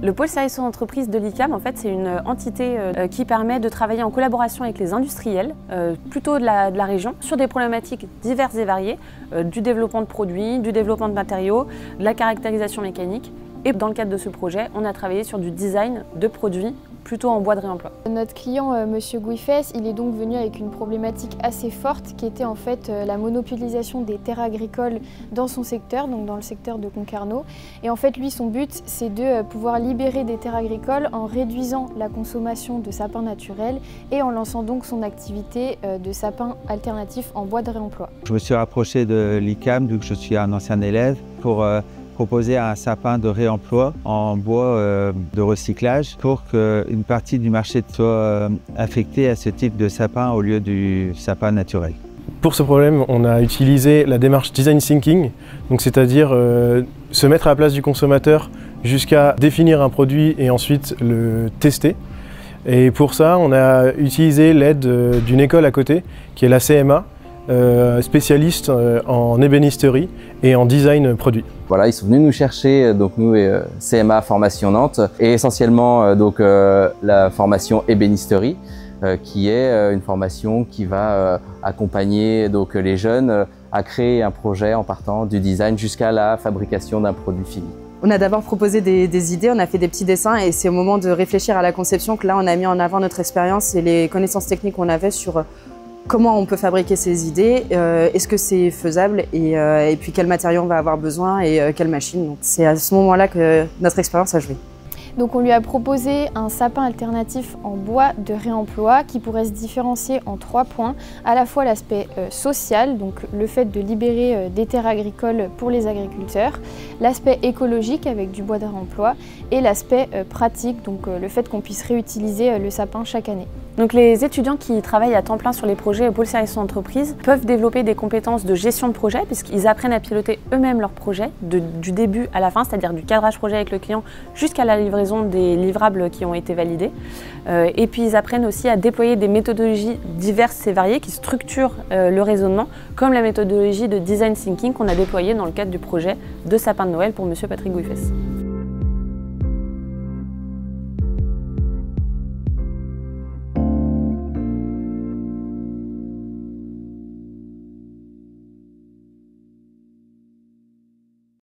Le pôle service entreprise de l'ICAM, en fait, c'est une entité qui permet de travailler en collaboration avec les industriels, plutôt de la région, sur des problématiques diverses et variées, du développement de produits, du développement de matériaux, de la caractérisation mécanique. Et dans le cadre de ce projet, on a travaillé sur du design de produits plutôt en bois de réemploi. Notre client, Monsieur Gouifès, il est donc venu avec une problématique assez forte qui était en fait la monopolisation des terres agricoles dans son secteur, donc dans le secteur de Concarneau. Et en fait, lui, son but, c'est de pouvoir libérer des terres agricoles en réduisant la consommation de sapins naturels et en lançant donc son activité de sapins alternatifs en bois de réemploi. Je me suis rapproché de l'ICAM, vu que je suis un ancien élève, pour proposer un sapin de réemploi en bois de recyclage pour qu'une partie du marché soit affectée à ce type de sapin au lieu du sapin naturel. Pour ce problème, on a utilisé la démarche Design Thinking, c'est-à-dire se mettre à la place du consommateur jusqu'à définir un produit et ensuite le tester. Et pour ça, on a utilisé l'aide d'une école à côté, qui est la CMA, spécialiste en ébénisterie et en design produit. Voilà, ils sont venus nous chercher, donc nous et CMA Formation Nantes, et essentiellement la formation ébénisterie, qui est une formation qui va accompagner les jeunes à créer un projet en partant du design jusqu'à la fabrication d'un produit fini. On a d'abord proposé des idées, on a fait des petits dessins et c'est au moment de réfléchir à la conception que là on a mis en avant notre expérience et les connaissances techniques qu'on avait sur comment on peut fabriquer ces idées, est-ce que c'est faisable et puis quel matériau on va avoir besoin et quelle machine. Donc c'est à ce moment-là que notre expérience a joué. Donc on lui a proposé un sapin alternatif en bois de réemploi qui pourrait se différencier en 3 points. À la fois l'aspect social, donc le fait de libérer des terres agricoles pour les agriculteurs, l'aspect écologique avec du bois de réemploi et l'aspect pratique, donc le fait qu'on puisse réutiliser le sapin chaque année. Donc les étudiants qui travaillent à temps plein sur les projets au pôle service entreprise peuvent développer des compétences de gestion de projet puisqu'ils apprennent à piloter eux-mêmes leurs projets du début à la fin, c'est-à-dire du cadrage projet avec le client jusqu'à la livraison des livrables qui ont été validés. Et puis ils apprennent aussi à déployer des méthodologies diverses et variées qui structurent le raisonnement, comme la méthodologie de design thinking qu'on a déployée dans le cadre du projet de sapin de Noël pour Monsieur Patrick Gouifès.